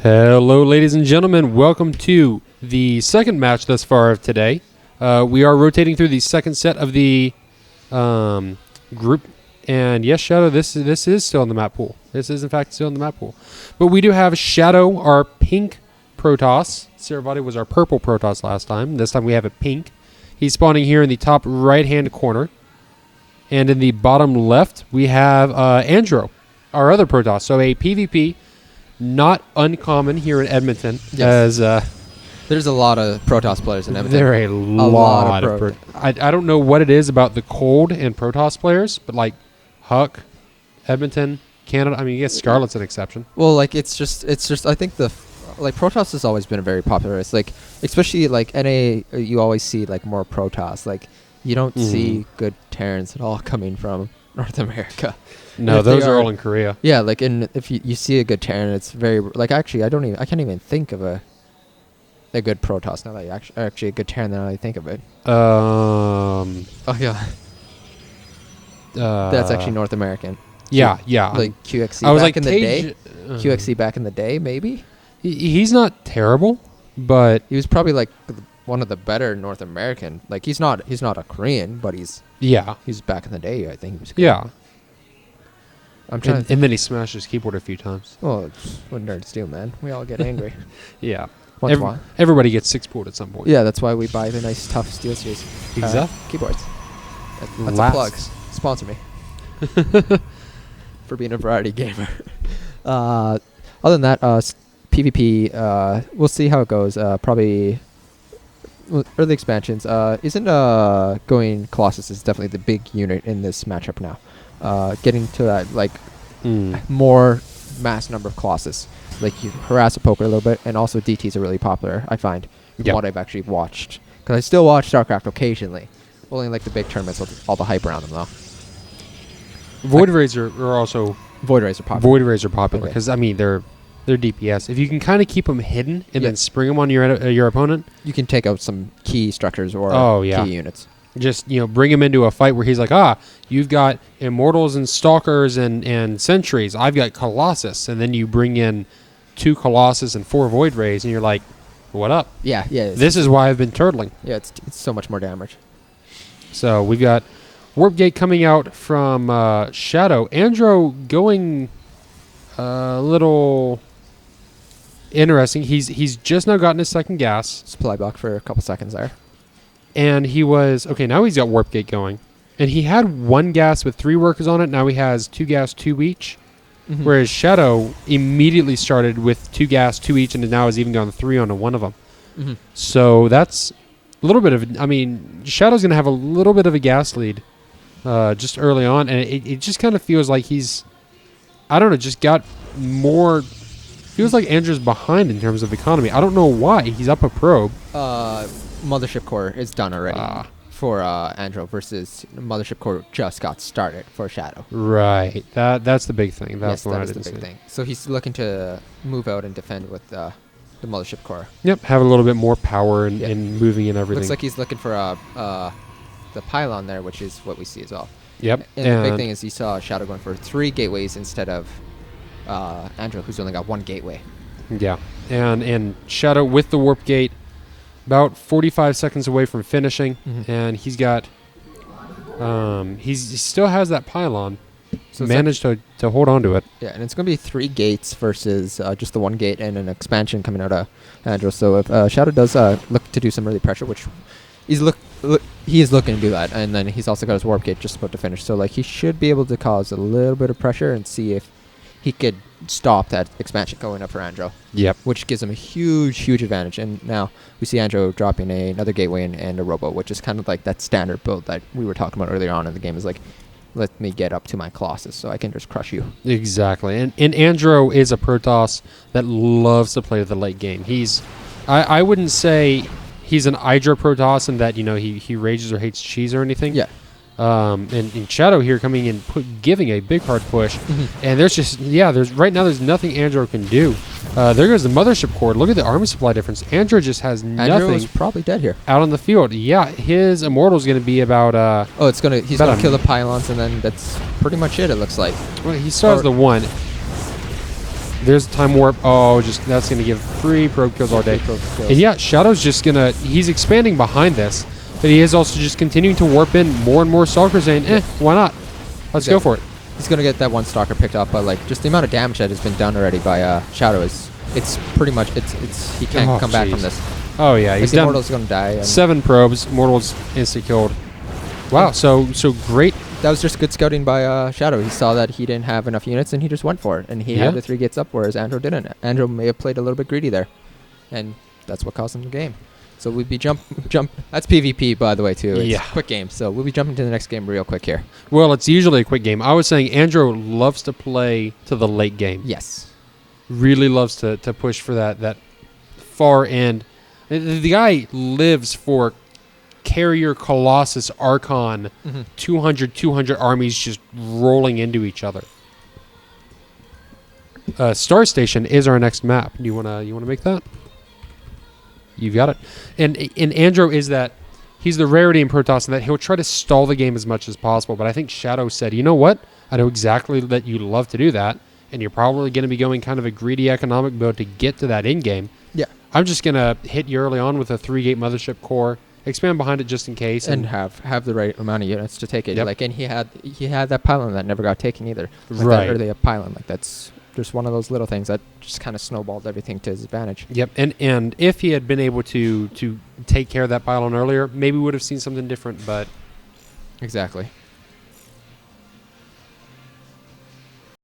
Hello, ladies and gentlemen. Welcome to the second match thus far of today. We are rotating through the second set of the group. And yes, Shadow, this is still in the map pool. This is, in fact, still in the map pool. But we do have Shadow, our pink Protoss. Saravati was our purple Protoss last time. This time we have it pink. He's spawning here in the top right-hand corner. And in the bottom left, we have Andro, our other Protoss. So a PvP. Not uncommon here in Edmonton, yes. As there's a lot of Protoss players in Edmonton. There are a lot of I don't know what it is about the cold and Protoss players, but like Huck, Edmonton, Canada. I mean, I guess Scarlet's an exception. Well, like it's just. I think Protoss has always been a very popular race. Like especially like NA, you always see like more Protoss. Like you don't see good Terrans at all coming from North America. No, those are all in Korea. Yeah, like if you see a good Terran, it's very like actually I can't even think of a good Protoss now that actually a good Terran now that I think of it. Oh yeah. That's actually North American. Yeah. Like QXC I was back like in the day. QXC back in the day, maybe. He's not terrible, but he was probably like one of the better North American. Like he's not a Korean, but he's back in the day. I think he was good. Yeah. I'm trying and then he smashed his keyboard a few times. Well, it's what nerds do, man. We all get angry. Yeah. Everybody gets 6 board at some point. Yeah, that's why we buy the nice, tough Steel Series keyboards. That's a plug. Sponsor me. For being a variety gamer. Other than that, PvP, we'll see how it goes. Probably early expansions. Isn't going Colossus is definitely the big unit in this matchup now. Getting to that like more mass number of Colossus, like you harass a poker a little bit, and also DTs are really popular. I find what I've actually watched, because I still watch StarCraft occasionally, only like the big tournaments with all the hype around them though. Void Rays are also popular. because I mean they're DPS. If you can kind of keep them hidden and then spring them on your opponent, you can take out some key structures or key units. Just, bring him into a fight where he's like, you've got Immortals and Stalkers and Sentries. I've got Colossus. And then you bring in 2 Colossus and 4 Void Rays, and you're like, what up? Yeah. This is why I've been turtling. Yeah, it's so much more damage. So we've got Warp Gate coming out from Shadow. Andro going a little interesting. He's just now gotten his second gas. Supply block for a couple seconds there. And he was, now he's got Warp Gate going. And he had 1 gas with 3 workers on it. Now he has 2 gas, 2 each. Mm-hmm. Whereas Shadow immediately started with 2 gas, 2 each, and now has even gone 3 onto one of them. Mm-hmm. So that's a little bit of, Shadow's going to have a little bit of a gas lead just early on. And it just kind of feels like he's, just got more, feels like Andrew's behind in terms of economy. I don't know why. He's up a probe. Mothership Core is done already for Andro versus Mothership Core just got started for Shadow. Right. That's the big thing. That's the big thing. So he's looking to move out and defend with the Mothership Core. Yep. Have a little bit more power and moving and everything. Looks like he's looking for the pylon there, which is what we see as well. Yep. And the big thing is you saw Shadow going for 3 gateways instead of Andro, who's only got 1 gateway. Yeah. And Shadow with the Warp Gate, about 45 seconds away from finishing, and he's got, he still has that pylon, so managed to hold on to it. Yeah, and it's going to be 3 gates versus just the 1 gate and an expansion coming out of Andro. So if Shadow does look to do some early pressure, which he is looking to do that, and then he's also got his Warp Gate just about to finish. So like he should be able to cause a little bit of pressure and see if he could stop that expansion going up for Andro. Yep. Which gives him a huge advantage. And now we see Andro dropping another gateway and a robo, which is kind of like that standard build that we were talking about earlier on in the game. Is like, let me get up to my Colossus so I can just crush you. Exactly. And Andro is a Protoss that loves to play the late game. I wouldn't say he's an Hydra Protoss in that, he rages or hates cheese or anything. Yeah. And Shadow here coming in, giving a big hard push. And right now there's nothing Andro can do. There goes the Mothership Core. Look at the army supply difference. Andro just has nothing. Andro is probably dead here. Out on the field. Yeah, his Immortal's going to be about... he's going to kill the pylons, and then that's pretty much it looks like. Well, he still has the 1. There's time warp. Oh, just that's going to give 3 probe kills all day. And yeah, Shadow's just going to... He's expanding behind this, but he is also just continuing to warp in more and more Stalkers saying, why not? Let's go for it. He's going to get that one Stalker picked up, but like just the amount of damage that has been done already by Shadow is... It's pretty much... It's he can't come back from this. Oh, yeah. Like He's done... Immortal's going to die. 7 probes. Mortal's insta-killed. Wow, so great. That was just good scouting by Shadow. He saw that he didn't have enough units, and he just went for it. And he had the 3 gates up, whereas Andro didn't. Andro may have played a little bit greedy there, and that's what cost him the game. So we'll be jump. That's PvP, by the way, too. It's quick game. So we'll be jumping to the next game real quick here. Well, it's usually a quick game. I was saying Andro loves to play to the late game. Yes. Really loves to push for that far end. The guy lives for Carrier, Colossus, Archon, 200 armies just rolling into each other. Star Station is our next map. Do you wanna make that? You've got it. And Andro is that he's the rarity in Protoss in that he'll try to stall the game as much as possible. But I think Shadow said, you know what? I know exactly that you love to do that, and you're probably going to be going kind of a greedy economic build to get to that end game. Yeah. I'm just gonna hit you early on with a 3-gate mothership core. Expand behind it just in case, and have the right amount of units to take it. Yep. Like, and he had that pylon that never got taken either. Like right, that early pylon. Like that's just one of those little things that just kind of snowballed everything to his advantage. Yep, and if he had been able to take care of that pylon earlier, maybe we would have seen something different. But exactly.